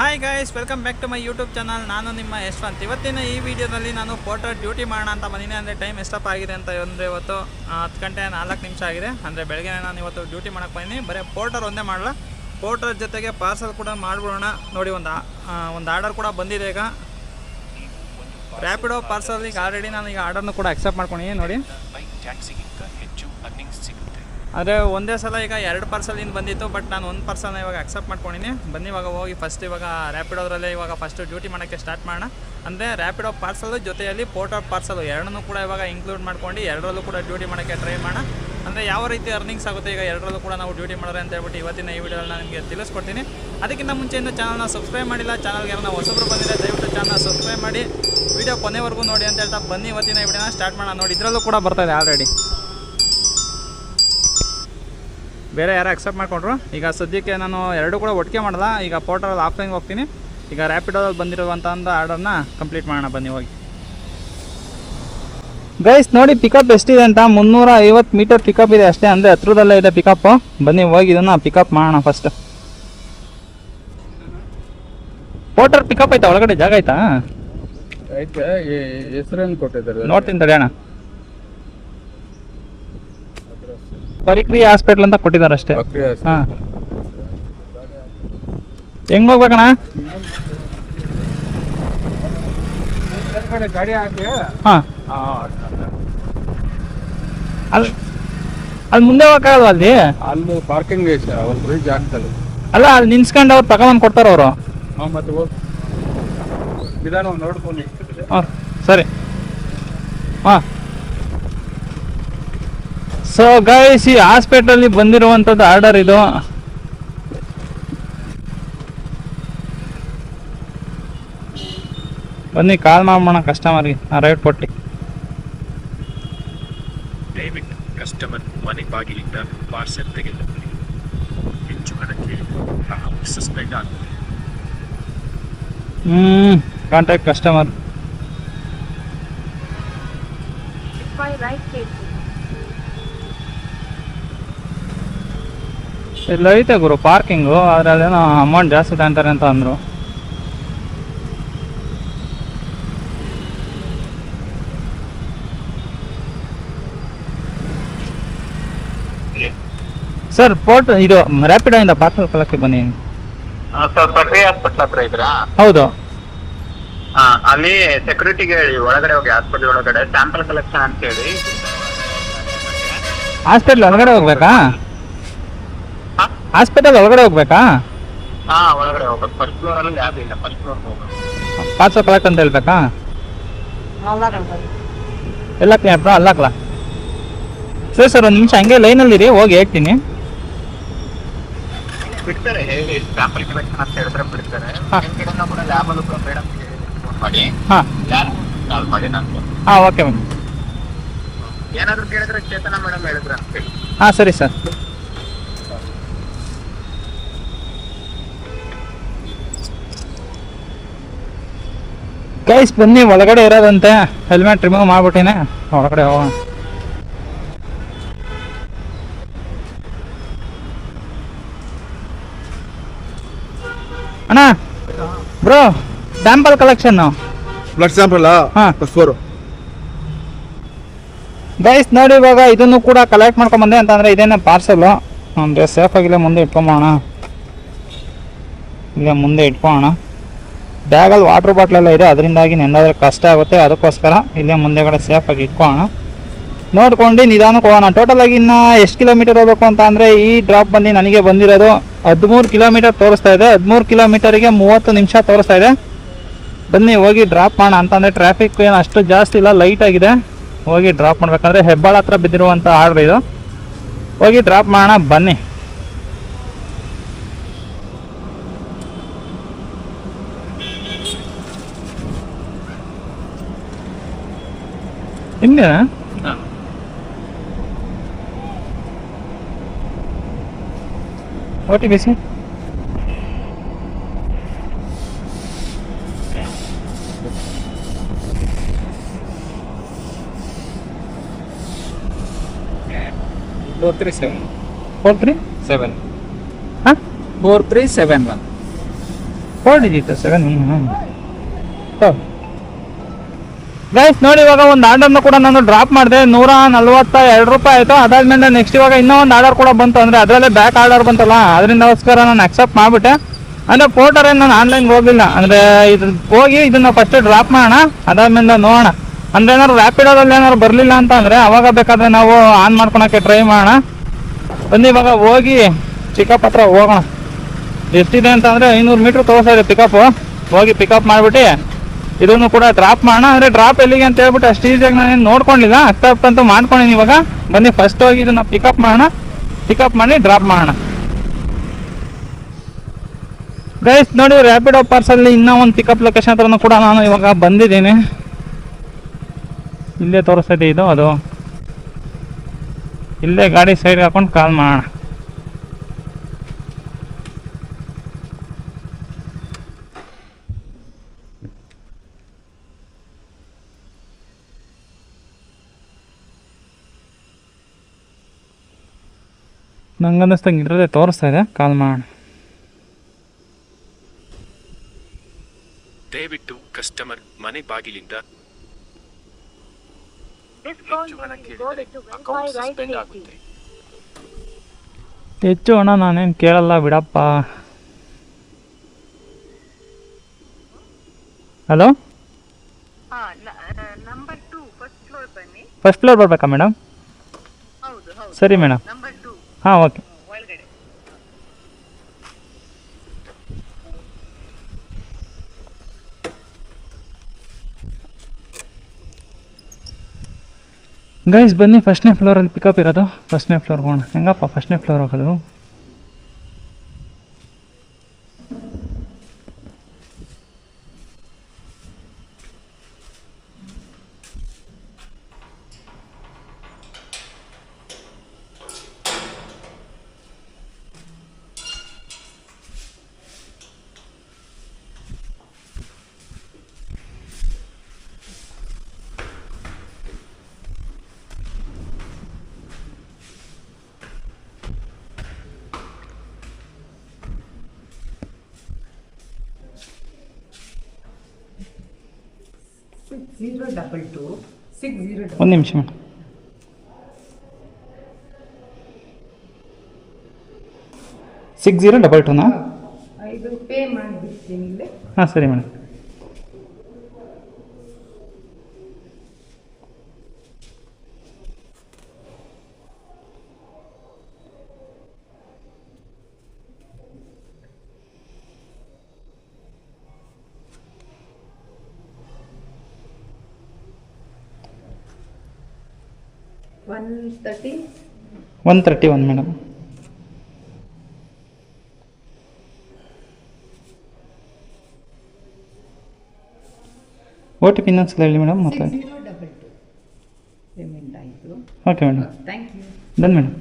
Hi guys, welcome back to my YouTube channel. ನಾನು ನಿಮ್ಮ ಯಶ್ವಂತ್. ಇವತ್ತಿನ ಈ ವಿಡಿಯೋದಲ್ಲಿ ನಾನು ಪೋರ್ಟರ್ ಡ್ಯೂಟಿ ಮಾಡೋಣ ಅಂತ ಬಂದಿನಿ. ಅಂದರೆ ಟೈಮ್ ಎಷ್ಟಪ್ಪ ಆಗಿದೆ ಅಂತ ಅಂದರೆ ಇವತ್ತು 10 ಗಂಟೆ 4 ನಿಮಿಷ ಆಗಿದೆ. ಅಂದರೆ ಬೆಳಗ್ಗೆ ನಾನು ಇವತ್ತು ಡ್ಯೂಟಿ ಮಾಡೋಕ್ಕೆ ಬಂದಿನಿ. ಬರೀ ಪೋರ್ಟರ್ ಒಂದೇ ಮಾಡಲ್ಲ, ಪೋರ್ಟರ್ ಜೊತೆಗೆ ಪಾರ್ಸಲ್ ಕೂಡ ಮಾಡಿಬಿಡೋಣ. ನೋಡಿ ಒಂದು ಆರ್ಡರ್ ಕೂಡ ಬಂದಿದೆ. ಈಗ ರ್ಯಾಪಿಡೋ ಪಾರ್ಸಲ್ ಆಲ್ರೆಡಿ ನಾನು ಈಗ ಆರ್ಡರ್ನು ಕೂಡ ಅಕ್ಸೆಪ್ಟ್ ಮಾಡ್ಕೊಂಡಿದ್ದೀನಿ. ನೋಡಿ, ಆದರೆ ಒಂದೇ ಸಲ ಈಗ 2 ಪಾರ್ಸಲಿಂದ ಬಂದಿತ್ತು, ಬಟ್ ನಾನು ಒಂದು ಪಾರ್ಸಲ್ನ ಇವಾಗ ಅಕ್ಸೆಪ್ಟ್ ಮಾಡ್ಕೊಂಡಿದ್ದೀನಿ. ಬನ್ನಿ ಇವಾಗ ಹೋಗಿ ಫಸ್ಟ್ ಇವಾಗ ರ್ಯಾಪಿಡೋದ್ರಲ್ಲೇ ಇವಾಗ ಫಸ್ಟು ಡ್ಯೂಟಿ ಮಾಡೋಕ್ಕೆ ಸ್ಟಾರ್ಟ್ ಮಾಡೋಣ. ಅಂದರೆ ರ್ಯಾಪಿಡೋ ಪಾರ್ಸಲ್ ಜೊತೆಯಲ್ಲಿ ಪೋರ್ಟರ್ ಪಾರ್ಸಲು ಎರಡನ್ನೂ ಕೂಡ ಇವಾಗ ಇನ್ಕ್ಲೂಡ್ ಮಾಡ್ಕೊಂಡು ಎರಡರಲ್ಲೂ ಕೂಡ ಡ್ಯೂಟಿ ಮಾಡೋಕ್ಕೆ ಟ್ರೈ ಮಾಡೋಣ. ಅಂದರೆ ಯಾವ ರೀತಿ ಅರ್ನಿಂಗ್ಸ್ ಆಗುತ್ತೆ ಈಗ ಎರಡರಲ್ಲೂ ಕೂಡ ನಾವು ಡ್ಯೂಟಿ ಮಾಡೋರೆ ಅಂತ ಹೇಳ್ಬಿಟ್ಟು ಇವತ್ತಿನ ಈ ವಿಡಿಯೋನ ನಿಮಗೆ ತಿಳಿಸ್ಕೊಡ್ತೀನಿ. ಅದಕ್ಕಿಂತ ಮುಂಚೆಯಿಂದ ಚಾನಲ್ನ ಸಬ್ಸ್ಕ್ರೈಬ್ ಮಾಡಿಲ್ಲ, ಚಾನಲ್ಗೆ ನಾವು ಹೊಸಬ್ರು ಬಂದಿದೆ, ದಯವಿಟ್ಟು ಚಾನಲ್ನ ಸಬ್ಸ್ಕ್ರೈಬ್ ಮಾಡಿ ವಿಡಿಯೋ ಕೊನೆವರೆಗೂ ನೋಡಿ ಅಂತ ಹೇಳ್ತಾ ಬನ್ನಿ ಇವತ್ತಿನ ಈ ವಿಡಿಯೋನ ಸ್ಟಾರ್ಟ್ ಮಾಡೋಣ. ನೋಡಿ, ಇದರಲ್ಲೂ ಕೂಡ ಬರ್ತಾಯಿದೆ ಆಲ್ರೆಡಿ. ಬೇರೆ ಯಾರು ಅಕ್ಸೆಪ್ಟ್ ಮಾಡಿಕೊಂಡ್ರು. ಈಗ ಸದ್ಯಕ್ಕೆ ನಾನು ಎರಡು ಕೂಡ ಒಟ್ಟಿಗೆ ಮಾಡಲ್ಲ. ಈಗ ಪೋರ್ಟರಲ್ಲಿ ಆಫ್ಲೈನ್ಗೆ ಹೋಗ್ತೀನಿ. ಈಗ ರ್ಯಾಪಿಡೋದಲ್ಲಿ ಬಂದಿರುವಂಥ ಆರ್ಡರ್ನ ಕಂಪ್ಲೀಟ್ ಮಾಡೋಣ. ಬನ್ನಿ ಹೋಗಿ. ಗೈಸ್ ನೋಡಿ, ಪಿಕಪ್ ಎಷ್ಟಿದೆ ಅಂತ 350 ಮೀಟರ್ ಪಿಕಪ್ ಇದೆ ಅಷ್ಟೇ. ಅಂದರೆ ಹತ್ರದಲ್ಲೇ ಇದೆ ಪಿಕಪ್ಪು. ಬನ್ನಿ ಹೋಗಿ ಇದನ್ನು ಪಿಕಪ್ ಮಾಡೋಣ ಫಸ್ಟ್. ಪೋರ್ಟರ್ ಪಿಕಪ್ ಆಯ್ತಾ? ಒಳಗಡೆ ಜಾಗ ಆಯ್ತಾ? ಐತೆ. ಹೆಸರೇನು ಕೊಟ್ಟಿದ್ದಾರೆ ನೋಡ್ತೀನಿ ತಡಿ ಅಣ್ಣ. ಪರಿಕ್ರಿಯೆ ಹಾಸ್ಪಿಟಲ್ ಅಂತ ಕೊಟ್ಟಿದ್ದಾರೆ ಅಷ್ಟೇ. ಹಾಂ, ಹೆಂಗ್ ಹೋಗ್ಬೇಕಣ್ಣ? ಗಾಡಿ ಹಾಕಿ. ಹಾಂ, ಅಲ್ಲಿ ಮುಂದೆ ಹೋಗಕ್ಕಾಗಲ್ವ? ಅಲ್ಲಿ ಪಾರ್ಕಿಂಗ್ ಐತೆ, ಒಂದು ಬ್ರಿಡ್ಜ್ ಆಗ್ತದೆ. ಅಲ್ಲ, ಅಲ್ಲಿ ನಿನ್ಸ್ಕೊಂಡು ಅವ್ರು ತಗೊಂಡು ಕೊಡ್ತಾರ ಅವರು. ಹಾಂ, ಮತ್ತೆ ಹೋಗಿ ವಿಧಾನ ನೋಡ್ಕೊಂಡು. ಹಾಂ ಸರಿ. ಹಾಂ, ಸೊ ಗೈಸ್, ಈ ಹಾಸ್ಪಿಟಲ್ ಬಂದಿರುವಂಥದ್ದು ಆರ್ಡರ್ ಇದು. ಬನ್ನಿ ಕಾಲ್ ಮಾಡೋಣ ಕಸ್ಟಮರ್ಗೆ. ರೈಟ್ ಕೊಟ್ಟು ದಯವಿಟ್ಟು ಕಸ್ಟಮರ್ ಮನೆ ಬಾಗಿಲಿಂದ ಪಾರ್ಸೆಲ್ ತೆಗೆದುಕೊಳ್ಳಿ. ಹೆಚ್ಚು ಹಣ ಕೇಳಿದರೆ ಸಸ್ಪೆಂಡ್ ಆಗುತ್ತೆ. Contact customer. ಇಲ್ಲ ಐತೆ ಗುರು ಪಾರ್ಕಿಂಗು, ಅದರಲ್ಲೇನೋ ಅಮೌಂಟ್ ಜಾಸ್ತಿ ತಗೊಂತಾರೆ ಅಂತ ಅಂದರು. ಸರ್ ಇದು ರ್ಯಾಪಿಡೋ ಇಂದ ಪಾರ್ಸಲ್ ಕಳಕ್ಕೆ ಬನ್ನಿ. ಸರ್, ಪ್ರಕ್ರಿಯೆ ಹಾಸ್ಪಿಟಲ್ ಹತ್ರ ಇದ್ರಾ? ಹೌದು. ಅಲ್ಲಿ ಸೆಕ್ಯೂರಿಟಿಗೆ ಹೇಳಿ ಒಳಗಡೆ ಹೋಗಿ, ಹಾಸ್ಪಿಟಲ್ ಒಳಗಡೆ ಸ್ಯಾಂಪಲ್ ಕಲೆಕ್ಷನ್ ಅಂತ ಹೇಳಿ. ಹಾಸ್ಪಿಟಲ್ ಒಳಗಡೆ ಹೋಗ್ಬೇಕಾ? ಹಾಸ್ಪಿಟಲ್ ಒಳಗಡೆ ಹೋಗ್ಬೇಕಾ? ಒಳಗಡೆ ಹೋಗ್ಬೇಕು. ಫಸ್ಟ್ ಫ್ಲೋರ್ ಅಲ್ಲಿ ಲ್ಯಾಬ್ ಇಲ್ಲ, ಫಸ್ಟ್ ಫ್ಲೋರ್ ಹೋಗ್ಬೇಕು. ಪಾರ್ಸಲ್ ಕಲೆಕ್ಟ್ ಅಂತ ಹೇಳ್ಬೇಕಾ? ಎಲ್ಲ ಕ್ಲಿಯರ್ ಬ್ರೋ, ಅಲ್ಲಾಕ್ಲ. ಸರ್ ಒಂದು ನಿಮಿಷ ಹಂಗೆ ಲೈನಲ್ಲಿರಿ, ಹೋಗಿ ಹೇಳ್ತೀನಿ. ಬಿಡ್ತಾರೆ, ಹೇಳಿ ಸ್ಯಾಂಪಲ್ ಕಲೆಕ್ಷನ್ ಅಂತ ಹೇಳಿದ್ರೆ ಬಿಡ್ತಾರೆ. ಕೂಡ ಲ್ಯಾಬ್ ಅಲ್ಲೂ ಮೇಡಮ್ ಫೋನ್ ಮಾಡಿ. ಹಾಂ, ಕಾಲ್ ಮಾಡಿ ನಾನು. ಹಾಂ ಓಕೆ ಮ್ಯಾಮ್. ಏನಾದ್ರು ಕೇಳಿದ್ರೆ ಚೇತನ ಮೇಡಮ್ ಹೇಳಿದ್ರು ಅಂತ ಹೇಳಿ. ಹಾಂ ಸರಿ ಸರ್. ಗೈಸ್ ಬನ್ನಿ, ಒಳಗಡೆ ಇರೋದಂತೆ. ಹೆಲ್ಮೆಟ್ ರಿಮೂವ್ ಮಾಡ್ಬಿಟ್ಟಿನಿ, ಒಳಗಡೆ ಹೋಗೋಣ. ಅಣ್ಣ bro, sample collection. Blood sample. ಹಾಂ ಗೈಸ್ ನೋಡಿ, ಇವಾಗ ಇದನ್ನು ಕೂಡ ಕಲೆಕ್ಟ್ ಮಾಡ್ಕೊಂಬಂದೆ. ಅಂತಂದರೆ ಇದೇನೇ ಪಾರ್ಸಲು. ಅಂದರೆ ಸೇಫಾಗಿಲ್ಲ ಮುಂದೆ ಇಟ್ಕೊಂಬೋಣ. ಇಲ್ಲೇ ಮುಂದೆ ಇಟ್ಕೊಳ್ಳೋಣ. ಬ್ಯಾಗಲ್ಲಿ ವಾಟರ್ ಬಾಟ್ಲೆಲ್ಲ ಇದೆ, ಅದರಿಂದಾಗಿ ನೆಂದಾದ್ರೆ ಕಷ್ಟ ಆಗುತ್ತೆ. ಅದಕ್ಕೋಸ್ಕರ ಇಲ್ಲೇ ಮುಂದೆಗಡೆ ಸೇಫಾಗಿ ಇಟ್ಕೊಳ್ಳೋಣ. ನೋಡ್ಕೊಂಡು ನಿಧಾನಕ್ಕೆ ಹೋಗೋಣ. ಟೋಟಲಾಗಿ ಇನ್ನು ಎಷ್ಟು ಕಿಲೋಮೀಟರ್ ಹೋಗ್ಬೇಕು ಅಂತ ಅಂದರೆ, ಈ ಡ್ರಾಪ್ ಬಂದು ನನಗೆ ಬಂದಿರೋದು 13 ಕಿಲೋಮೀಟರ್ ತೋರಿಸ್ತಾ ಇದೆ. 13 ಕಿಲೋಮೀಟರಿಗೆ 30 ನಿಮಿಷ ತೋರಿಸ್ತಾ ಇದೆ. ಬನ್ನಿ ಹೋಗಿ ಡ್ರಾಪ್ ಮಾಡೋಣ. ಅಂತಂದರೆ ಟ್ರಾಫಿಕ್ ಏನು ಅಷ್ಟು ಜಾಸ್ತಿ ಇಲ್ಲ, ಲೈಟ್ ಆಗಿದೆ. ಹೋಗಿ ಡ್ರಾಪ್ ಮಾಡಬೇಕಂದ್ರೆ ಹೆಬ್ಬಾಳ ಹತ್ರ ಬಿದ್ದಿರುವಂಥ ಆರ್ಡ್ರ್ ಇದು. ಹೋಗಿ ಡ್ರಾಪ್ ಮಾಡೋಣ ಬನ್ನಿ. ಹಿಂಗೆ ಓಟಿ ಬಿಸಿ. Four three seven. Four three Seven. Huh? 4371. 4 digit 7. Guys ನೋಡಿ, ಇವಾಗ ಒಂದು ಆರ್ಡರ್ನ ಕೂಡ ನಾನು ಡ್ರಾಪ್ ಮಾಡಿದೆ. 142 ರೂಪಾಯಿ ಆಯಿತು. ಅದಾದ್ಮೇಲೆ ನೆಕ್ಸ್ಟ್ ಇವಾಗ ಇನ್ನೂ ಒಂದು ಆರ್ಡರ್ ಕೂಡ ಬಂತು, ಅಂದರೆ ಅದರಲ್ಲೇ ಬ್ಯಾಕ್ ಆರ್ಡರ್ ಬಂತಲ್ಲ, ಅದರಿಂದಗೋಸ್ಕರ ನಾನು ಅಕ್ಸೆಪ್ಟ್ ಮಾಡಿಬಿಟ್ಟೆ. ಅಂದರೆ ಪೋರ್ಟರ್ ಏನು ನಾನು ಆನ್ಲೈನ್ಗೆ ಹೋಗಲಿಲ್ಲ, ಅಂದರೆ ಇದು ಹೋಗಿ ಇದನ್ನು ಫಸ್ಟ್ ಡ್ರಾಪ್ ಮಾಡೋಣ, ಅದಾದ್ಮೇಲೆ ನೋಡೋಣ. ಅಂದರೆ ಏನಾದ್ರು ರ್ಯಾಪಿಡೋದಲ್ಲಿ ಏನಾದ್ರು ಬರಲಿಲ್ಲ ಅಂತ ಅಂದರೆ ಅವಾಗ ಬೇಕಾದರೆ ನಾವು ಆನ್ ಮಾಡ್ಕೊಳಕ್ಕೆ ಟ್ರೈ ಮಾಡೋಣ. ಬನ್ನಿ ಇವಾಗ ಹೋಗಿ ಪಿಕಪ್ ಹತ್ರ ಹೋಗೋಣ. ಎಷ್ಟಿದೆ ಅಂತ ಅಂದರೆ 500 ಮೀಟ್ರ್ ತೋರಿಸ್ತಾ ಇದೆ ಪಿಕಪ್ಪು. ಹೋಗಿ ಪಿಕಪ್ ಮಾಡಿಬಿಟ್ಟು ಇದನ್ನು ಕೂಡ ಡ್ರಾಪ್ ಮಾಡೋಣ. ಅಂದರೆ ಡ್ರಾಪ್ ಎಲ್ಲಿಗೆ ಅಂತ ಹೇಳ್ಬಿಟ್ಟು ಅಷ್ಟು ಈಸಿಯಾಗಿ ನಾನೇನು ನೋಡ್ಕೊಂಡಿಲ್ಲ, ಅಕ್ಸೆಪ್ಟ್ ಅಂತೂ ಮಾಡ್ಕೊಂಡಿನಿ. ಇವಾಗ ಬನ್ನಿ ಫಸ್ಟ್ ಹೋಗಿ ಇದನ್ನು ಪಿಕಪ್ ಮಾಡೋಣ, ಪಿಕಪ್ ಮಾಡಿ ಡ್ರಾಪ್ ಮಾಡೋಣ. ಗೈಸ್ ನೋಡಿ, ರ್ಯಾಪಿಡೋ ಪಾರ್ಸಲ್ಲಿ ಇನ್ನೂ ಒಂದು ಪಿಕಪ್ ಲೊಕೇಶನ್ ಹತ್ರನೂ ಕೂಡ ನಾನು ಇವಾಗ ಬಂದಿದ್ದೀನಿ. ಇಲ್ಲೇ ತೋರಿಸ್ತಾ ಇದೆ ಇದು, ಅದು ಇಲ್ಲೇ ಗಾಡಿ ಸೈಡ್ಗೆ ಹಾಕೊಂಡು ಕಾಲ್ ಮಾಡೋಣ. ನಂಗೆ ಅನ್ನಿಸ್ತಂಗೆ ಇರೋದೇ ತೋರಿಸ್ತಾ ಇದೆ, ಕಾಲ್ ಮಾಡೋಣ. ದಯವಿಟ್ಟು ಕಸ್ಟಮರ್ ಮನೆ ಬಾಗಿಲಿಂದ ಅಕೌಂಟ್ ಸಸ್ಪೆಂಡ್ ಆಗುತ್ತೆ. ಹೆಚ್ಚು ಹಣ ನಾನೇನು ಕೇಳಲ್ಲ ಬಿಡಪ್ಪ. ಹಲೋ, ಫಸ್ಟ್ ಫ್ಲೋರ್ ಬರಬೇಕಾ ಮೇಡಮ್? ಸರಿ ಮೇಡಮ್. ಹಾಂ, ಓಕೆ. ಗೈಸ್ ಬನ್ನಿ, ಫಸ್ಟ್ನೇ ಫ್ಲೋರಲ್ಲಿ ಪಿಕಪ್ ಇರೋದು. ಫಸ್ಟ್ನೇ ಫ್ಲೋರ್ಗೆ ಹೋಗೋಣ. ಹೆಂಗಪ್ಪ ಫಸ್ಟ್ನೇ ಫ್ಲೋರ್ ಹೋಗೋದು? ಒಂದು ನಿಮಿಷ ಮೇಡಮ್. 6022ನಾ? ಹಾಂ, ಸರಿ ಮೇಡಮ್. $131 ಮೇಡಮ್. OTP ಇನ್ನೊಂದ್ಸಲ ಹೇಳಿ ಮೇಡಮ್. ಮತ್ತೆ okay madam, done madam.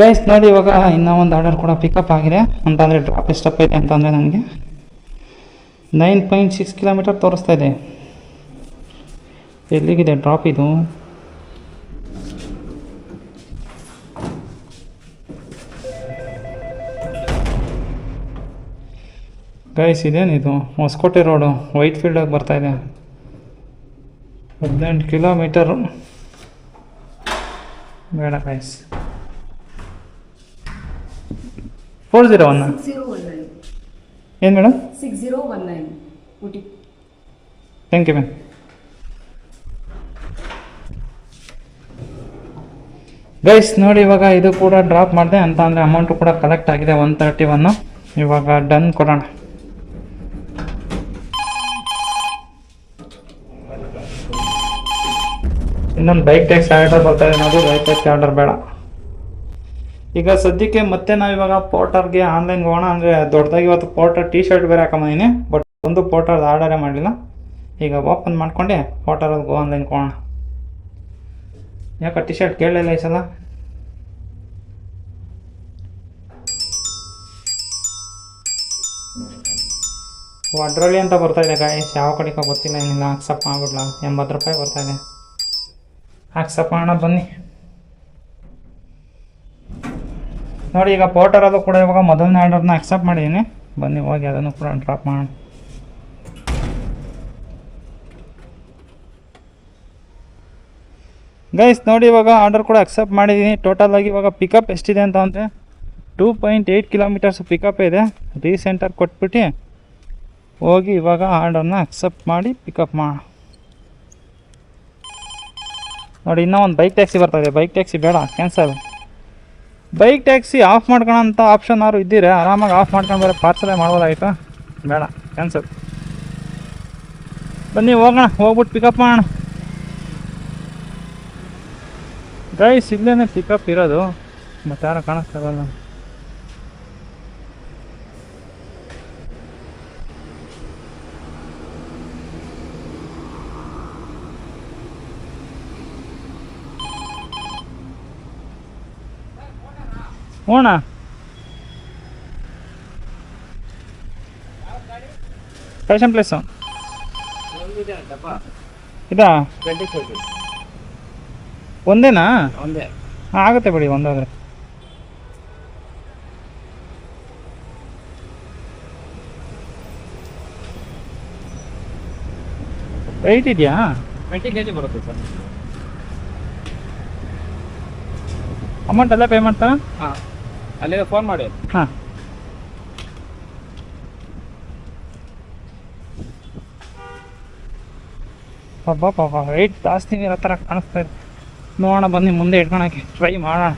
Guys ನೋಡಿ, ಇವಾಗ ಇನ್ನೂ ಒಂದು ಆರ್ಡರ್ ಕೂಡ ಪಿಕಪ್ ಆಗಿದೆ. ಅಂತಂದರೆ ಡ್ರಾಪ್ ಎಷ್ಟಪ್ಪ ಇದೆ ಅಂತಂದರೆ ನನಗೆ 9.6 ಕಿಲೋಮೀಟರ್ ತೋರಿಸ್ತಾ ಇದೆ. ಎಲ್ಲಿಗಿದೆ ಡ್ರಾಪ್ ಇದು? ಗೈಸ್ ಇದೇನಿದು? ಹೊಸಕೋಟೆ ರೋಡು ವೈಟ್ ಫೀಲ್ಡಾಗಿ ಬರ್ತಾಯಿದೆ. 18 ಕಿಲೋಮೀಟರು. ಬೇಡ ಗೈಸ್. 401 ಏನು madam? 6019 OTP. Thank you ma'am. Guys ನೋಡಿ, ಇವಾಗ ಇದು ಕೂಡ ಡ್ರಾಪ್ ಮಾಡಿದೆ ಅಂತ ಅಂದರೆ ಅಮೌಂಟು ಕೂಡ ಕಲೆಕ್ಟ್ ಆಗಿದೆ 131. ಇವಾಗ ಡನ್ ಕೊಡೋಣ. ಇನ್ನೊಂದು ಬೈಕ್ ಟ್ಯಾಕ್ಸಿ ಆರ್ಡರ್ ಬರ್ತಾಯಿದೆ ನೋಡಿ, ಬೈಕ್ ಟ್ಯಾಕ್ಸಿ ಆರ್ಡರ್ ಬೇಡ. ಈಗ ಸದ್ಯಕ್ಕೆ ಮತ್ತೆ ನಾವಿವಾಗ ಪೋರ್ಟರ್ಗೆ ಆನ್ಲೈನ್ಗೆ ಹೋಗೋಣ. ಅಂದರೆ ದೊಡ್ಡದಾಗಿ ಇವತ್ತು ಪೋರ್ಟರ್ ಟಿ ಶರ್ಟ್ ಬೇರೆ ಹಾಕೊಂಬಂದಿನಿ, ಬಟ್ ಒಂದು ಪೋರ್ಟರ್ದು ಆರ್ಡರೇ ಮಾಡಲಿಲ್ಲ. ಈಗ ಓಪನ್ ಮಾಡ್ಕೊಂಡೆ ಪೋರ್ಟರಲ್ಲಿ ಗೋ ಆನ್ಲೈನ್ಗೆ ಹೋಗೋಣ. ಯಾಕೆ ಟಿ ಶರ್ಟ್ ಕೇಳಲಿಲ್ಲ ಈ ಸಲ? ವಡ್ರಳ್ಳಿ ಅಂತ ಬರ್ತಾಯಿದೆ ಗಾಯಸ್, ಯಾವ ಕಡೆಗೆ ಗೊತ್ತಿಲ್ಲ, ಏನಿಲ್ಲ. ಅಕ್ಸೆಪ್ಟ್ ಮಾಡಿಬಿಡ್ಲ. 80 ರೂಪಾಯಿ ಬರ್ತಾಯಿದೆ. ಆಕ್ಸಪ್ಟ್ ಮಾಡೋಣ ಬನ್ನಿ. ನೋಡಿ ಈಗ ಪೋರ್ಟರಲ್ಲೂ ಕೂಡ ಇವಾಗ ಮೊದಲನೇ ಆರ್ಡರ್ನ ಅಕ್ಸೆಪ್ಟ್ ಮಾಡಿದ್ದೀನಿ. ಬನ್ನಿ ಹೋಗಿ ಅದನ್ನು ಕೂಡ ಡ್ರಾಪ್ ಮಾಡೋಣ. ಗೈಸ್ ನೋಡಿ ಇವಾಗ ಆರ್ಡರ್ ಕೂಡ ಅಕ್ಸೆಪ್ಟ್ ಮಾಡಿದ್ದೀನಿ. ಟೋಟಲ್ ಆಗಿ ಇವಾಗ ಪಿಕಪ್ ಎಷ್ಟಿದೆ ಅಂತ ಅಂದರೆ 2.8 ಕಿಲೋಮೀಟರ್ಸ್ ಪಿಕಪ್ ಇದೆ. ರೀಸೆಂಟರ್ ಕೊಟ್ಬಿಟ್ಟು ಹೋಗಿ ಇವಾಗ ಆರ್ಡರ್ನ ಅಕ್ಸೆಪ್ಟ್ ಮಾಡಿ ಪಿಕಪ್ ಮಾಡೋಣ. ನೋಡಿ ಇನ್ನೂ ಒಂದು ಬೈಕ್ ಟ್ಯಾಕ್ಸಿ ಬರ್ತಾಯಿದೆ. ಬೈಕ್ ಟ್ಯಾಕ್ಸಿ ಬೇಡ, ಕ್ಯಾನ್ಸಲ್. ಬೈಕ್ ಟ್ಯಾಕ್ಸಿ ಆಫ್ ಮಾಡ್ಕೊಳ್ಳೋಂಥ ಆಪ್ಷನ್ ಯಾರು ಇದ್ದೀರಾ ಆರಾಮಾಗಿ ಆಫ್ ಮಾಡ್ಕೊಂಡು ಬರೋ ಪಾರ್ಸಲೇ ಮಾಡ್ಬೋದಾಗಿತ್ತು. ಬೇಡ, ಕ್ಯಾನ್ಸಲ್. ಬನ್ನಿ ಹೋಗೋಣ, ಹೋಗ್ಬಿಟ್ಟು ಪಿಕಪ್ ಮಾಡೋಣ. ಗೈಸ್ ಇಲ್ಲೇ ಪಿಕಪ್ ಇರೋದು, ಮತ್ತೆ ಯಾರು ಕಾಣಿಸ್ತಾರಲ್ಲ. ಹೋಣ ಫ್ಯಾಷನ್ ಪ್ಲೇಸು ಇದಾ ಒಂದೇನಾ? ಒಂದೇ ಆಗುತ್ತೆ ಬಿಡಿ, ಒಂದಾದ್ರೆ. ವೆಯ್ಟ್ ಇದೆಯಾ? 20 kg ಬರುತ್ತೆ ಸರ್. ಅಮೌಂಟ್ ಎಲ್ಲ ಪೇ ಮಾಡ್ತಾ? ಹಾಂ, ಅಲ್ಲಿಗೆ ಫೋನ್ ಮಾಡಿ. ಹಾಂ. ಪಾಪ ವೆಯ್ಟ್ ಜಾಸ್ತಿ ಇರೋ ಥರ ಕಾಣಿಸ್ತಾ ಇದೆ. ನೋಡೋಣ ಬನ್ನಿ, ಮುಂದೆ ಇಟ್ಕೊಳಕ್ಕೆ ಟ್ರೈ ಮಾಡೋಣ.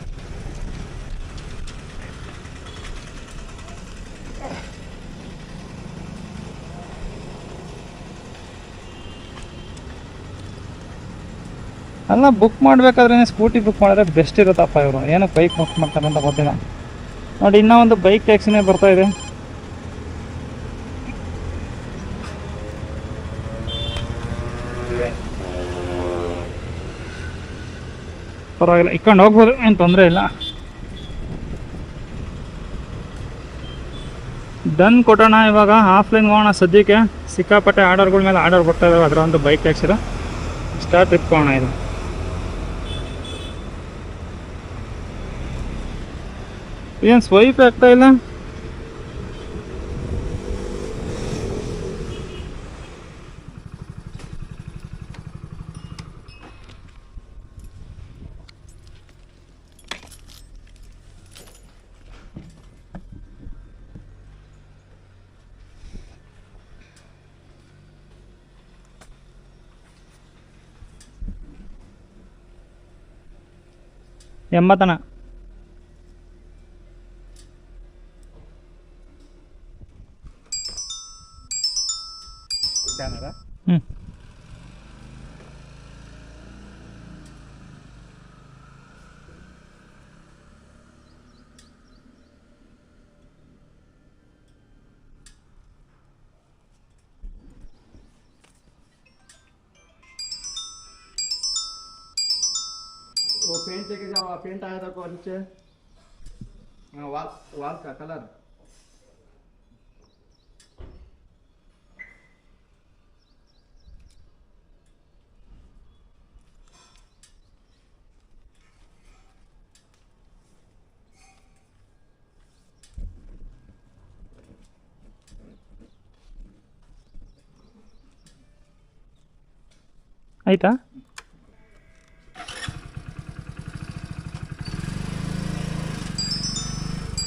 ಅಲ್ಲ, ಬುಕ್ ಮಾಡಬೇಕಾದ್ರೆ ಸ್ಕೂಟಿ ಬುಕ್ ಮಾಡಿದ್ರೆ ಬೆಸ್ಟ್ ಇರುತ್ತಪ್ಪ. ಇವರು ಏನಕ್ಕೆ ಬೈಕ್ ಬುಕ್ ಮಾಡ್ತಾರೆ ಅಂತ ಗೊತ್ತಿಲ್ಲ. ನೋಡಿ ಇನ್ನೂ ಒಂದು ಬೈಕ್ ಟ್ಯಾಕ್ಸಿನೇ ಬರ್ತಾ ಇದೆ. ಪರವಾಗಿಲ್ಲ, ಇಟ್ಕೊಂಡು ಹೋಗ್ಬೋದು, ಏನು ತೊಂದರೆ ಇಲ್ಲ. ಡನ್ ಕೊಟ್ಟೋಣ. ಇವಾಗ ಆಫ್ಲೈನ್ ಹೋಗೋಣ ಸದ್ಯಕ್ಕೆ. ಸಿಕ್ಕಾಪಟ್ಟೆ ಆರ್ಡರ್ಗಳ ಮೇಲೆ ಆರ್ಡರ್ ಬರ್ತಾ ಇದ್ದಾವೆ. ಅದರ ಒಂದು ಬೈಕ್ ಟ್ಯಾಕ್ಸಿದು ಸ್ಟಾರ್ಟ್ ಟ್ರಿಪ್ ಹೋಗೋಣ. ಇದು ಏನು ಸ್ವೈಪ್ ಆಗ್ತಾ ಇಲ್ಲ? ಎಂಬತ್ತನ ಹ್ಞೂ. वो पेंट लेके जाओ, पेंट आया था कौन से? वाल वाल का कलर ಆಯಿತಾ?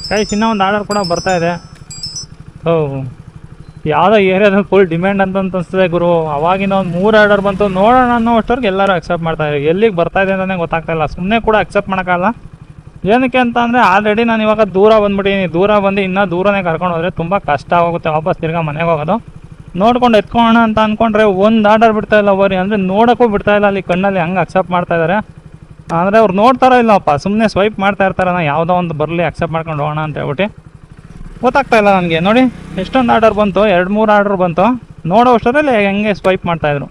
ಗೈಸ್ ಇನ್ನೂ ಒಂದು ಆರ್ಡರ್ ಕೂಡ ಬರ್ತಾ ಇದೆ. ಯಾವುದೋ ಏರಿಯಾದಲ್ಲಿ ಫುಲ್ ಡಿಮ್ಯಾಂಡ್ ಅಂತ ಅನಿಸ್ತದೆ ಗುರು. ಅವಾಗಿನ ಒಂದು 3 ಆರ್ಡರ್ ಬಂತು. ನೋಡೋಣ ಅನ್ನೋ ಅಷ್ಟವ್ರಿಗೆ ಎಲ್ಲರೂ ಅಕ್ಸೆಪ್ಟ್ ಮಾಡ್ತಾಯಿದ್ದಾರೆ. ಎಲ್ಲಿಗೆ ಬರ್ತಾಯಿದೆ ಅಂತಲೇ ಗೊತ್ತಾಗ್ತಾಯಿಲ್ಲ. ಸುಮ್ಮನೆ ಕೂಡ ಅಕ್ಸೆಪ್ಟ್ ಮಾಡೋಕ್ಕಾಗಲ್ಲ. ಏನಕ್ಕೆ ಅಂತ ಅಂದರೆ ಆಲ್ರೆಡಿ ನಾನು ಇವಾಗ ದೂರ ಬಂದ್ಬಿಟ್ಟಿದ್ದೀನಿ. ದೂರ ಬಂದು ಇನ್ನೂ ದೂರನೇ ಕರ್ಕೊಂಡು ಹೋದರೆ ತುಂಬ ಕಷ್ಟ ಆಗುತ್ತೆ ವಾಪಸ್ ತಿರ್ಗಾ ಮನೆಗೆ ಹೋಗೋದು. ನೋಡ್ಕೊಂಡು ಎತ್ಕೊಳ್ಳೋಣ ಅಂತ ಅಂದ್ಕೊಂಡ್ರೆ ಒಂದು ಆರ್ಡರ್ ಬಿಡ್ತಾಯಿಲ್ಲ ಬರೀ. ಅಂದರೆ ನೋಡೋಕ್ಕೂ ಬಿಡ್ತಾಯಿಲ್ಲ. ಅಲ್ಲಿ ಕಣ್ಣಲ್ಲಿ ಹಂಗೆ ಅಕ್ಸೆಪ್ಟ್ ಮಾಡ್ತಾಯಿದ್ದಾರೆ. ಅಂದರೆ ಅವ್ರು ನೋಡ್ತಾರೋ ಇಲ್ಲಪ್ಪ, ಸುಮ್ಮನೆ ಸ್ವೈಪ್ ಮಾಡ್ತಾ ಇರ್ತಾರೆ. ನಾನು ಯಾವುದೋ ಒಂದು ಬರಲಿ ಅಕ್ಸೆಪ್ಟ್ ಮಾಡ್ಕೊಂಡು ಹೋಗೋಣ ಅಂತ ಹೇಳ್ಬಿಟ್ಟು ಗೊತ್ತಾಗ್ತಾಯಿಲ್ಲ ನನಗೆ. ನೋಡಿ ಎಷ್ಟೊಂದು ಆರ್ಡರ್ ಬಂತು, 2-3 ಆರ್ಡರ್ ಬಂತು. ನೋಡೋ ಅಷ್ಟರಲ್ಲಿ ಹೆಂಗೆ ಸ್ವೈಪ್ ಮಾಡ್ತಾಯಿದ್ರು.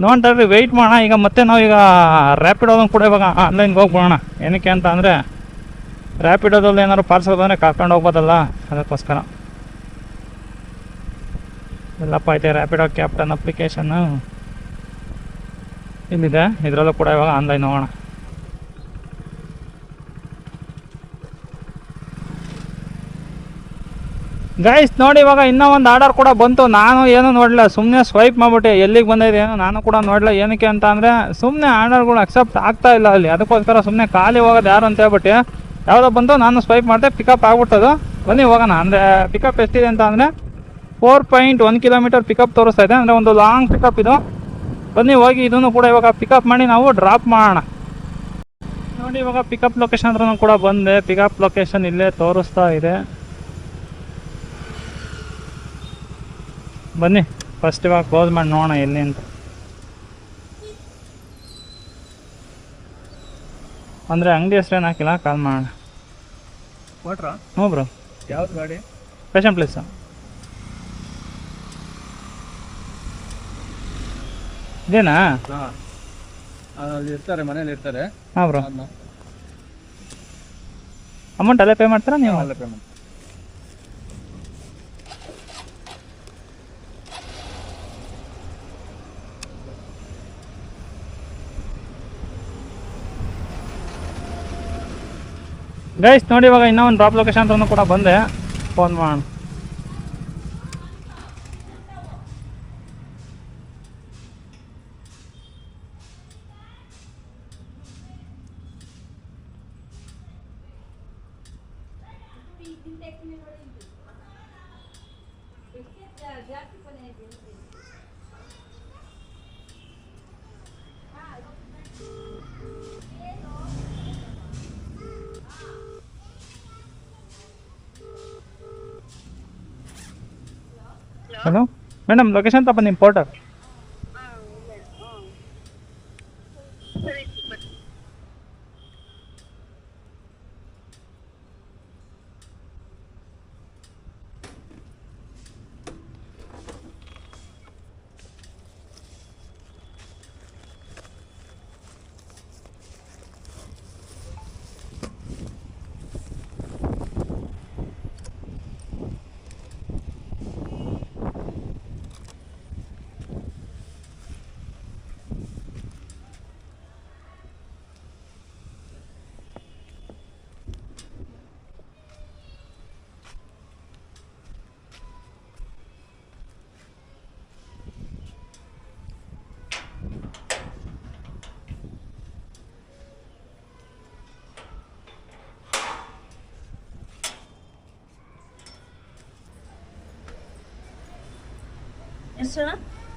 ನೋಡ್ತಾರ್ರಿ, ವೆಯ್ಟ್ ಮಾಡೋಣ. ಈಗ ಮತ್ತೆ ನಾವೀಗ ರ್ಯಾಪಿಡೋದನ್ನು ಕೂಡ ಇವಾಗ ಆನ್ಲೈನ್ಗೆ ಹೋಗ್ಬೋಣ. ಏನಕ್ಕೆ ಅಂತ ಅಂದರೆ ರ್ಯಾಪಿಡೋದಲ್ಲಿ ಏನಾದ್ರು ಪಾರ್ಸಲ್ ಬಂದರೆ ಕರ್ಕೊಂಡು ಹೋಗ್ಬೋದಲ್ಲ, ಅದಕ್ಕೋಸ್ಕರ. ಎಲ್ಲಪ್ಪ ಐತೆ ರ್ಯಾಪಿಡೋ ಕ್ಯಾಪ್ಟನ್ ಅಪ್ಲಿಕೇಶನ್ನು. ಇಲ್ಲಿದೆ, ಇದರಲ್ಲೂ ಕೂಡ ಇವಾಗ ಆನ್ಲೈನ್ ಹೋಗೋಣ. ಗೈಸ್ ನೋಡಿ, ಇವಾಗ ಇನ್ನೂ ಒಂದು ಆರ್ಡರ್ ಕೂಡ ಬಂತು. ನಾನು ಏನು ನೋಡಲಿಲ್ಲ, ಸುಮ್ಮನೆ ಸ್ವೈಪ್ ಮಾಡಿಬಿಟ್ಟೆ. ಎಲ್ಲಿಗೆ ಬಂದಿದೆ ಏನು ನಾನು ಕೂಡ ನೋಡಲಿಲ್ಲ. ಏನಕ್ಕೆ ಅಂತ ಅಂದರೆ ಸುಮ್ಮನೆ ಆರ್ಡರ್ಗಳು ಅಕ್ಸೆಪ್ಟ್ ಆಗ್ತಾ ಇಲ್ಲ ಅಲ್ಲಿ, ಅದಕ್ಕೋಸ್ಕರ ಸುಮ್ಮನೆ ಖಾಲಿ ಹೋಗೋದು ಯಾರು ಅಂತ ಹೇಳ್ಬಿಟ್ಟು ಯಾವುದೋ ಬಂತು, ನಾನು ಸ್ವೈಪ್ ಮಾಡಿದೆ, ಪಿಕಪ್ ಆಗ್ಬಿಟ್ಟದು. ಬನ್ನಿ ಹೋಗೋಣ. ಅಂದರೆ ಪಿಕಪ್ ಎಷ್ಟಿದೆ ಅಂತ ಅಂದರೆ 4.1 ಕಿಲೋಮೀಟರ್ ಪಿಕಪ್ ತೋರಿಸ್ತಾ ಇದೆ, ಅಂದರೆ ಒಂದು ಲಾಂಗ್ ಪಿಕಪ್ ಇದು. ಬನ್ನಿ ಹೋಗಿ ಇದನ್ನು ಕೂಡ ಇವಾಗ ಪಿಕಪ್ ಮಾಡಿ ನಾವು ಡ್ರಾಪ್ ಮಾಡೋಣ. ನೋಡಿ ಇವಾಗ ಪಿಕಪ್ ಲೊಕೇಶನ್ ಹತ್ರನೂ ಕೂಡ ಬಂದೆ. ಪಿಕಪ್ ಲೊಕೇಶನ್ ಇಲ್ಲೇ ತೋರಿಸ್ತಾ ಇದೆ. ಬನ್ನಿ ಫಸ್ಟ್ ಇವಾಗ ಕ್ಲೋಸ್ ಮಾಡಿ ನೋಡೋಣ ಎಲ್ಲಿ ಅಂತ. ಅಂದರೆ ಅಂಗಡಿ ಹೆಸ್ರೇನು ಹಾಕಿಲ್ಲ, ಕಾಲ್ ಮಾಡೋಣ. ಕೊಟ್ರಾ? ಹ್ಞೂ ಬ್ರೋ. ಯಾವ್ದು ಗಾಡಿ? ಫ್ಯಾಷನ್ ಪ್ಲೇಸಾ? ಇದೇನಾ? ಹಾಂ, ಅಲ್ಲಿ ಇರ್ತಾರೆ, ಮನೇಲಿ ಇರ್ತಾರೆ. ಹಾಂ ಬ್ರೋ. ಅಮೌಂಟ್ ಅಲ್ಲೇ ಪೇ ಮಾಡ್ತಾರಾ ನೀವು? ಅಲ್ಲೇ ಪೇಮೆಂಟ್. ಗೈಸ್ ನೋಡಿ ಇವಾಗ ಇನ್ನೂ ಒಂದು ಡ್ರಾಪ್ ಲೊಕೇಶನ್ ಅಂತ ಕೂಡ ಬಂದೆ. ಫೋನ್ ಮಾಡೋಣ. ಹಲೋ ಮೇಡಮ್, ಲೊಕೇಶನ್ ತಪ್ಪ ನಿಮ್ಮ ಪೋರ್ಟರ್.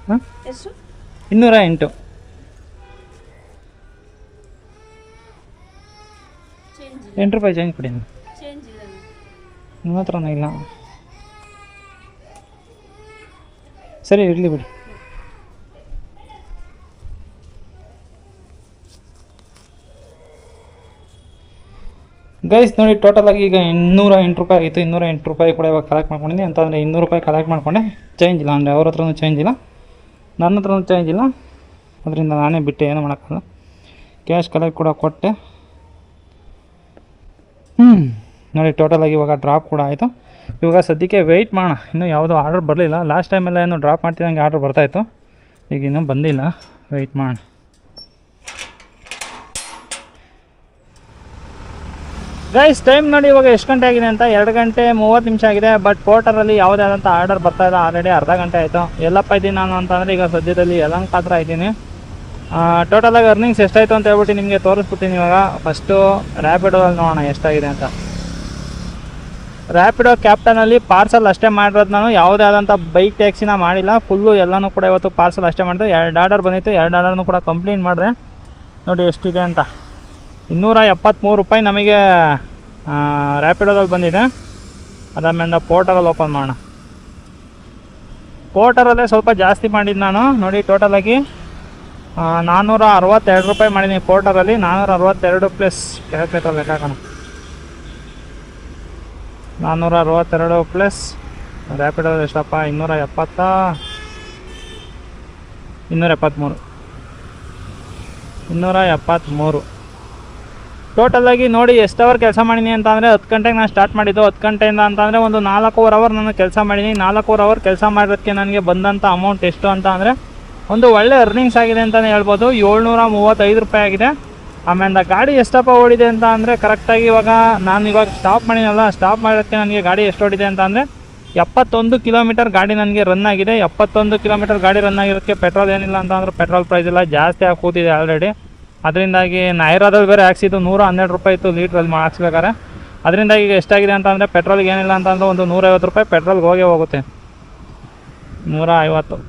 ಹಾಂ, 208. ₹8 ಚೇಂಜ್ ಕೊಡಿ. ನಿಮ್ಮ ಹತ್ರನೂ ಇಲ್ಲ. ಸರಿ ಇರಲಿ ಬಿಡಿ. ಗೈಸ್ ನೋಡಿ, ಟೋಟಲಾಗಿ ಈಗ ₹208 ಆಗಿತ್ತು. ₹208 ಕೂಡ ಇವಾಗ ಕಲೆಕ್ಟ್ ಮಾಡ್ಕೊಂಡಿದ್ದೀನಿ. ಅಂತಂದರೆ ₹200 ಕಲೆಕ್ಟ್ ಮಾಡಿಕೊಂಡೆ. ಚೇಂಜ್ ಇಲ್ಲ, ಅಂದರೆ ಅವ್ರ ಹತ್ರನೂ ಚೇಂಜ್ ಇಲ್ಲ, ನನ್ನ ಹತ್ರನೂ ಚೇಂಜ್ ಇಲ್ಲ. ಅದರಿಂದ ನಾನೇ ಬಿಟ್ಟೆ, ಏನೂ ಮಾಡೋಕ್ಕಲ್ಲ. ಕ್ಯಾಶ್ ಕಲೆಕ್ಟ್ ಕೂಡ ಕೊಟ್ಟೆ. ನೋಡಿ ಟೋಟಲಾಗಿ ಇವಾಗ ಡ್ರಾಪ್ ಕೂಡ ಆಯಿತು. ಇವಾಗ ಸದ್ಯಕ್ಕೆ ವೆಯ್ಟ್ ಮಾಡೋಣ, ಇನ್ನೂ ಯಾವುದೂ ಆರ್ಡರ್ ಬರಲಿಲ್ಲ. ಲಾಸ್ಟ್ ಟೈಮೆಲ್ಲ ಏನು ಡ್ರಾಪ್ ಮಾಡ್ತಿದ್ದಂಗೆ ಆರ್ಡರ್ ಬರ್ತಾಯಿತ್ತು, ಈಗ ಇನ್ನೂ ಬಂದಿಲ್ಲ. ವೆಯ್ಟ್ ಮಾಡೋಣ. ಗೈಸ್ ಟೈಮ್ ನೋಡಿ ಇವಾಗ ಎಷ್ಟು ಗಂಟೆ ಆಗಿದೆ ಅಂತ, 2 ಗಂಟೆ 30 ನಿಮಿಷ ಆಗಿದೆ. ಬಟ್ ಪೋರ್ಟರಲ್ಲಿ ಯಾವುದೇ ಆದಂಥ ಆರ್ಡರ್ ಬರ್ತಾ ಇಲ್ಲ. ಆಲ್ರೆಡಿ ಅರ್ಧ ಗಂಟೆ ಆಯಿತು. ಎಲ್ಲಪ್ಪ ಇದ್ದೀನಿ ನಾನು ಅಂತಂದರೆ ಈಗ ಸದ್ಯದಲ್ಲಿ ಯಲಹಂಕ ಹತ್ರ ಇದ್ದೀನಿ. ಟೋಟಲಾಗಿ ಅರ್ನಿಂಗ್ಸ್ ಎಷ್ಟಾಯಿತು ಅಂತ ಹೇಳ್ಬಿಟ್ಟು ನಿಮಗೆ ತೋರಿಸ್ಬಿಡ್ತೀನಿ. ಇವಾಗ ಫಸ್ಟು ರ್ಯಾಪಿಡೋದಲ್ಲಿ ನೋಡೋಣ ಎಷ್ಟಾಗಿದೆ ಅಂತ. ರ್ಯಾಪಿಡೋ ಕ್ಯಾಪ್ಟನಲ್ಲಿ ಪಾರ್ಸಲ್ ಅಷ್ಟೇ ಮಾಡಿರೋದು ನಾನು, ಯಾವುದೇ ಆದಂಥ ಬೈಕ್ ಟ್ಯಾಕ್ಸಿನ ಮಾಡಿಲ್ಲ. ಫುಲ್ಲು ಎಲ್ಲನೂ ಕೂಡ ಇವತ್ತು ಪಾರ್ಸಲ್ ಅಷ್ಟೇ ಮಾಡಿದೆ. 2 ಆರ್ಡರ್ ಬಂದಿತ್ತು, 2 ಆರ್ಡರ್ನೂ ಕೂಡ ಕಂಪ್ಲೀಟ್ ಮಾಡಿದೆ. ನೋಡಿ ಎಷ್ಟಿದೆ ಅಂತ. ₹273 ನಮಗೆ ರ್ಯಾಪಿಡೋದಲ್ಲಿ ಬಂದಿದೆ. ಅದಾದ್ಮೇಲೆ ಪೋರ್ಟರಲ್ಲಿ ಓಪನ್ ಮಾಡೋಣ. ಪೋರ್ಟರಲ್ಲೇ ಸ್ವಲ್ಪ ಜಾಸ್ತಿ ಮಾಡಿದ್ದು ನಾನು. ನೋಡಿ ಟೋಟಲಾಗಿ ₹462 ಮಾಡಿದ್ದೀನಿ ಪೋರ್ಟರಲ್ಲಿ. 462 ಪ್ಲಸ್ ಕ್ಯಾಲ್ಕುಲೇಟರ್ ಲೆಕ್ಕಾಕೋಣ. 462 ಪ್ಲಸ್ ರ್ಯಾಪಿಡೋದಲ್ಲಿ ಎಷ್ಟಪ್ಪ, 273 ಟೋಟಲಾಗಿ. ನೋಡಿ ಎಷ್ಟು ಅವರ್ ಕೆಲಸ ಮಾಡಿದ್ದೀನಿ ಅಂತ ಅಂದರೆ 10 ಗಂಟೆಗೆ ನಾನು ಸ್ಟಾರ್ಟ್ ಮಾಡಿದ್ದು. 10 ಗಂಟೆಯಿಂದ ಅಂತಂದರೆ ಒಂದು 4.25 ಅವರ್ ನಾನು ಕೆಲಸ ಮಾಡಿದ್ದೀನಿ. 4.25 ಅವರ್ ಕೆಲಸ ಮಾಡೋದಕ್ಕೆ ನನಗೆ ಬಂದಂಥ ಅಮೌಂಟ್ ಎಷ್ಟು ಅಂತ ಅಂದರೆ ಒಂದು ಒಳ್ಳೆ ಅರ್ನಿಂಗ್ಸ್ ಆಗಿದೆ ಅಂತಲೇ ಹೇಳ್ಬೋದು. 735 ರೂಪಾಯಿ ಆಗಿದೆ. ಆಮೇಲೆ ಗಾಡಿ ಎಷ್ಟಪ್ಪ ಓಡಿದೆ ಅಂತ ಅಂದರೆ ಕರೆಕ್ಟಾಗಿ ಇವಾಗ ನಾನು ಇವಾಗ ಸ್ಟಾಪ್ ಮಾಡಿನಲ್ಲ, ಸ್ಟಾಪ್ ಮಾಡೋಕ್ಕೆ ನನಗೆ ಗಾಡಿ ಎಷ್ಟು ಓಡಿದೆ ಅಂತ ಅಂದರೆ 71 ಕಿಲೋಮೀಟರ್ ಗಾಡಿ ನನಗೆ ರನ್ ಆಗಿದೆ. 71 ಕಿಲೋಮೀಟರ್ ಗಾಡಿ ರನ್ ಆಗಿರೋಕ್ಕೆ ಪೆಟ್ರೋಲ್ ಏನಿಲ್ಲ ಅಂತ ಅಂದ್ರೆ ಪೆಟ್ರೋಲ್ ಪ್ರೈಸ್ ಎಲ್ಲ ಜಾಸ್ತಿ ಆಗಿ ಕೂತಿದೆ ಆಲ್ರೆಡಿ. ಅದರಿಂದಾಗಿ ನೈರಾದಲ್ಲಿ ಬೇರೆ ಹಾಕ್ಸಿದ್ದು 112 ರೂಪಾಯಿ ಇತ್ತು ಲೀಟ್ರಲ್ಲಿ ಹಾಕ್ಸ್ಬೇಕಾರೆ. ಅದರಿಂದ ಈಗ ಎಷ್ಟಾಗಿದೆ ಅಂತ ಅಂದರೆ ಪೆಟ್ರೋಲ್ಗೆ ಏನಿಲ್ಲ ಅಂತ ಅಂದರೆ ಒಂದು 150 ರೂಪಾಯಿ ಪೆಟ್ರೋಲ್ಗೆ ಹೋಗುತ್ತೆ. 150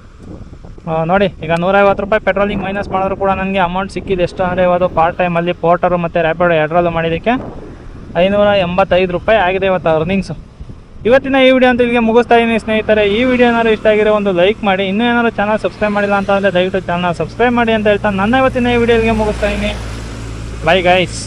ನೋಡಿ, ಈಗ 150 ರೂಪಾಯಿ ಪೆಟ್ರೋಲಿಗೆ ಮೈನಸ್ ಮಾಡಿದ್ರು ಕೂಡ ನನಗೆ ಅಮೌಂಟ್ ಸಿಕ್ಕಿದೆ. ಎಷ್ಟು ಅಂದರೆ ಇವತ್ತು ಪಾರ್ಟ್ ಟೈಮಲ್ಲಿ ಪೋರ್ಟರು ಮತ್ತು ರ್ಯಾಪಿಡೋ ಎರಡರಲ್ಲೂ ಮಾಡಿದ್ದಕ್ಕೆ 585 ರೂಪಾಯಿ ಆಗಿದೆ ಇವತ್ತು ಅರ್ನಿಂಗ್ಸು. ಇವತ್ತಿನ ಈ ವಿಡಿಯೋ ಅಂತ ಇಲ್ಲಿಗೆ ಮುಗಿಸ್ತಾ ಇದ್ದೀನಿ ಸ್ನೇಹಿತರೆ. ಈ ವಿಡಿಯೋ ಏನಾದ್ರು ಇಷ್ಟ ಆಗಿರೋ ಒಂದು ಲೈಕ್ ಮಾಡಿ, ಇನ್ನೂ ಏನಾದ್ರು ಚಾನಲ್ ಸಬ್ಸ್ಕ್ರೈಬ್ ಮಾಡಿಲ್ಲ ಅಂತ ಅಂದರೆ ದಯವಿಟ್ಟು ಚಾನಲ್ ಸಬ್ಸ್ಕ್ರೈಬ್ ಮಾಡಿ ಅಂತ ಹೇಳ್ತಾ ನನ್ನ ಇವತ್ತಿನ ಈ ವಿಡಿಯೋ ಇಲ್ಲಿಗೆ ಮುಗಿಸ್ತಾ ಇದ್ದೀನಿ. Bye guys.